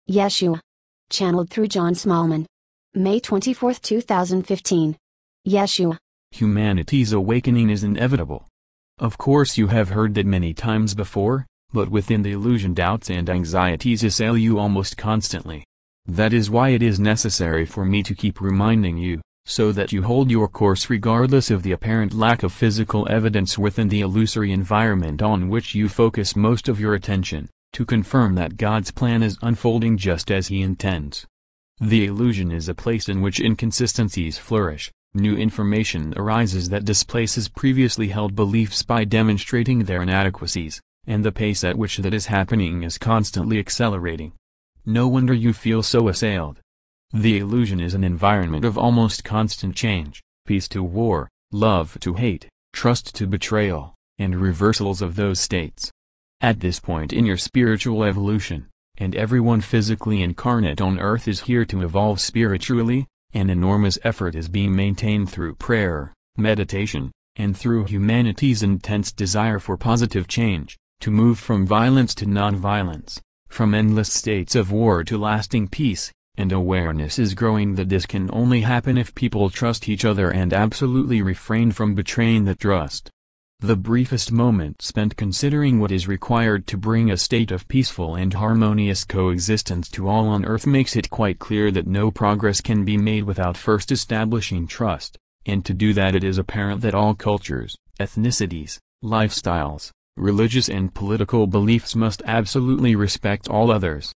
Yeshua. Channeled through John Smallman. May 24, 2015. Yeshua. Humanity's awakening is inevitable. Of course you have heard that many times before, but within the illusion doubts and anxieties assail you almost constantly. That is why it is necessary for me to keep reminding you, so that you hold your course regardless of the apparent lack of physical evidence within the illusory environment on which you focus most of your attention, to confirm that God's plan is unfolding just as He intends. The illusion is a place in which inconsistencies flourish, new information arises that displaces previously held beliefs by demonstrating their inadequacies, and the pace at which that is happening is constantly accelerating. No wonder you feel so assailed. The illusion is an environment of almost constant change, peace to war, love to hate, trust to betrayal, and reversals of those states. At this point in your spiritual evolution, and everyone physically incarnate on earth is here to evolve spiritually, an enormous effort is being maintained through prayer, meditation, and through humanity's intense desire for positive change, to move from violence to non-violence, from endless states of war to lasting peace, and awareness is growing that this can only happen if people trust each other and absolutely refrain from betraying that trust. The briefest moment spent considering what is required to bring a state of peaceful and harmonious coexistence to all on earth makes it quite clear that no progress can be made without first establishing trust, and to do that it is apparent that all cultures, ethnicities, lifestyles, religious and political beliefs must absolutely respect all others.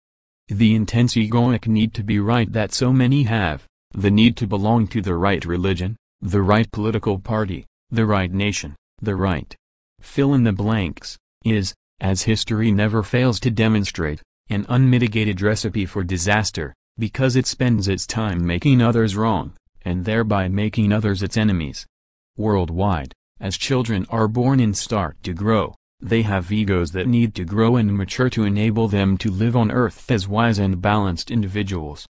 The intense egoic need to be right that so many have, the need to belong to the right religion, the right political party, the right nation, the right fill in the blanks, is, as history never fails to demonstrate, an unmitigated recipe for disaster, because it spends its time making others wrong, and thereby making others its enemies. Worldwide, as children are born and start to grow, they have egos that need to grow and mature to enable them to live on earth as wise and balanced individuals.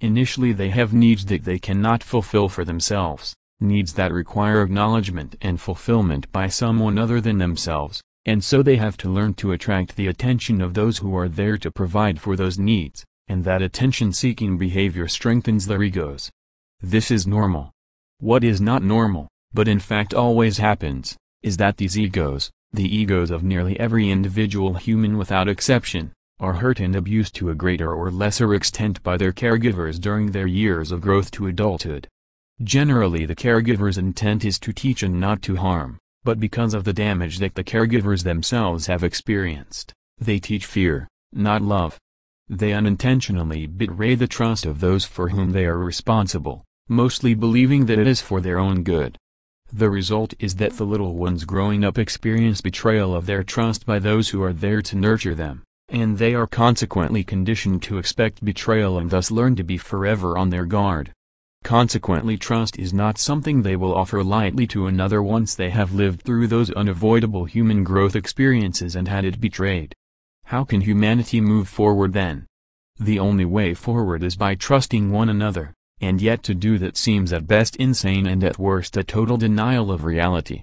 Initially they have needs that they cannot fulfill for themselves, needs that require acknowledgement and fulfillment by someone other than themselves, and so they have to learn to attract the attention of those who are there to provide for those needs, and that attention-seeking behavior strengthens their egos. This is normal. What is not normal, but in fact always happens, is that these egos, the egos of nearly every individual human without exception, are hurt and abused to a greater or lesser extent by their caregivers during their years of growth to adulthood. Generally the caregiver's intent is to teach and not to harm, but because of the damage that the caregivers themselves have experienced, they teach fear, not love. They unintentionally betray the trust of those for whom they are responsible, mostly believing that it is for their own good. The result is that the little ones growing up experience betrayal of their trust by those who are there to nurture them, and they are consequently conditioned to expect betrayal and thus learn to be forever on their guard. Consequently, trust is not something they will offer lightly to another once they have lived through those unavoidable human growth experiences and had it betrayed. How can humanity move forward then? The only way forward is by trusting one another, and yet to do that seems at best insane and at worst a total denial of reality.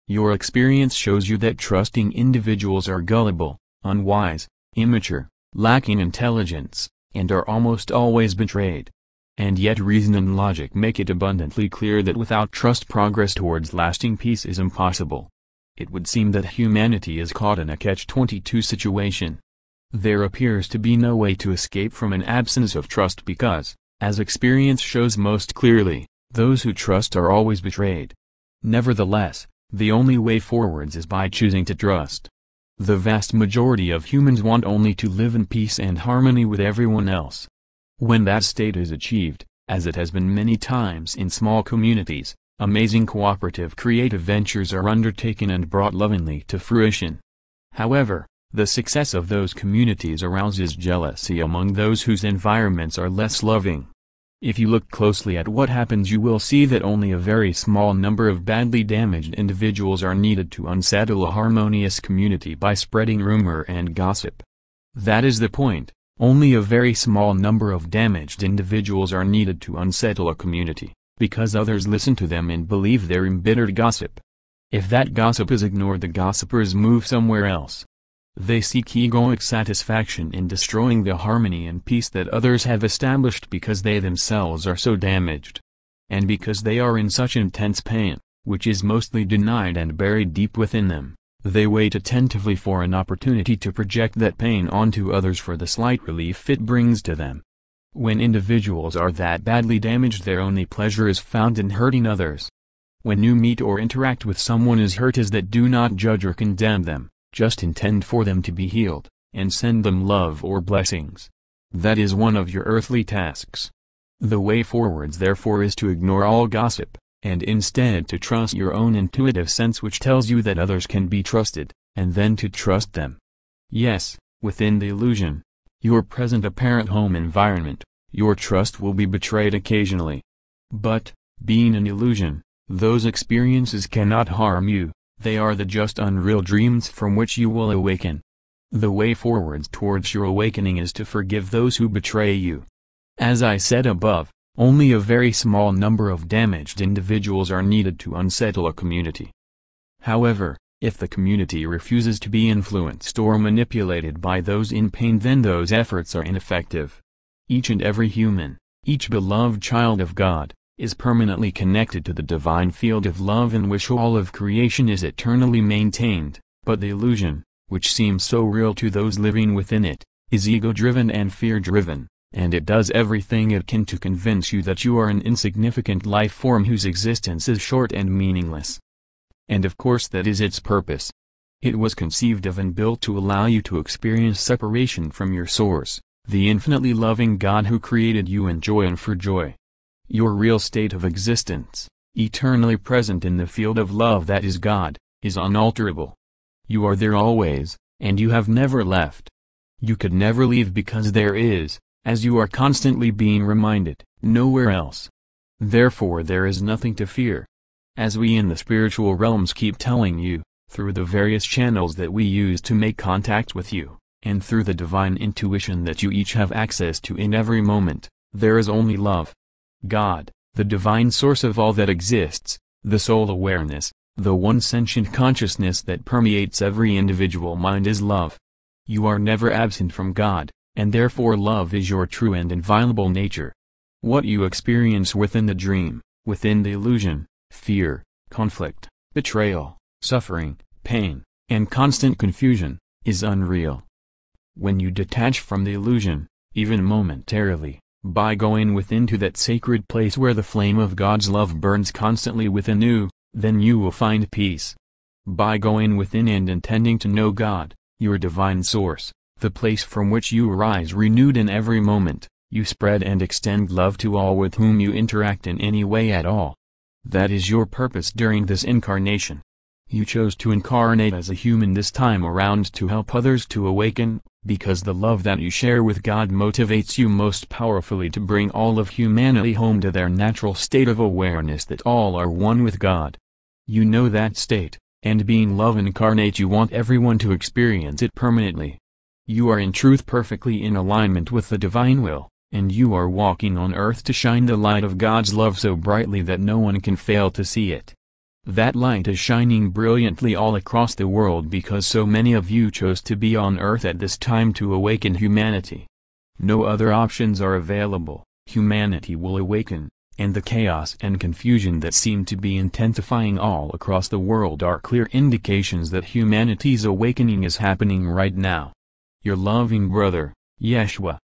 Your experience shows you that trusting individuals are gullible, unwise, immature, lacking intelligence, and are almost always betrayed. And yet reason and logic make it abundantly clear that without trust progress towards lasting peace is impossible. It would seem that humanity is caught in a catch-22 situation. There appears to be no way to escape from an absence of trust because, as experience shows most clearly, those who trust are always betrayed. Nevertheless, the only way forwards is by choosing to trust. The vast majority of humans want only to live in peace and harmony with everyone else. When that state is achieved, as it has been many times in small communities, amazing cooperative creative ventures are undertaken and brought lovingly to fruition. However, the success of those communities arouses jealousy among those whose environments are less loving. If you look closely at what happens, you will see that only a very small number of badly damaged individuals are needed to unsettle a harmonious community by spreading rumor and gossip. That is the point. Only a very small number of damaged individuals are needed to unsettle a community, because others listen to them and believe their embittered gossip. If that gossip is ignored, the gossipers move somewhere else. They seek egoic satisfaction in destroying the harmony and peace that others have established because they themselves are so damaged. And because they are in such intense pain, which is mostly denied and buried deep within them, they wait attentively for an opportunity to project that pain onto others for the slight relief it brings to them. When individuals are that badly damaged, their only pleasure is found in hurting others. When you meet or interact with someone as hurt as that, do not judge or condemn them, just intend for them to be healed, and send them love or blessings. That is one of your earthly tasks. The way forwards therefore is to ignore all gossip, and instead to trust your own intuitive sense which tells you that others can be trusted, and then to trust them. Yes, within the illusion, your present apparent home environment, your trust will be betrayed occasionally. But, being an illusion, those experiences cannot harm you, they are the just unreal dreams from which you will awaken. The way forwards towards your awakening is to forgive those who betray you. As I said above, only a very small number of damaged individuals are needed to unsettle a community. However, if the community refuses to be influenced or manipulated by those in pain, then those efforts are ineffective. Each and every human, each beloved child of God, is permanently connected to the divine field of love in which all of creation is eternally maintained, but the illusion, which seems so real to those living within it, is ego-driven and fear-driven, and it does everything it can to convince you that you are an insignificant life form whose existence is short and meaningless. And of course that is its purpose. It was conceived of and built to allow you to experience separation from your source, the infinitely loving God who created you in joy and for joy. Your real state of existence, eternally present in the field of love that is God, is unalterable. You are there always, and you have never left. You could never leave because there is, as you are constantly being reminded, nowhere else. Therefore there is nothing to fear. As we in the spiritual realms keep telling you, through the various channels that we use to make contact with you, and through the divine intuition that you each have access to in every moment, there is only love. God, the divine source of all that exists, the soul awareness, the one sentient consciousness that permeates every individual mind is love. You are never absent from God, and therefore love is your true and inviolable nature. What you experience within the dream, within the illusion, fear, conflict, betrayal, suffering, pain, and constant confusion, is unreal. When you detach from the illusion, even momentarily, by going within to that sacred place where the flame of God's love burns constantly within you, then you will find peace. By going within and intending to know God, your divine source, the place from which you arise renewed in every moment, you spread and extend love to all with whom you interact in any way at all. That is your purpose during this incarnation. You chose to incarnate as a human this time around to help others to awaken, because the love that you share with God motivates you most powerfully to bring all of humanity home to their natural state of awareness that all are one with God. You know that state, and being love incarnate you want everyone to experience it permanently. You are in truth perfectly in alignment with the divine will, and you are walking on earth to shine the light of God's love so brightly that no one can fail to see it. That light is shining brilliantly all across the world because so many of you chose to be on earth at this time to awaken humanity. No other options are available. Humanity will awaken, and the chaos and confusion that seem to be intensifying all across the world are clear indications that humanity's awakening is happening right now. Your loving brother, Jeshua.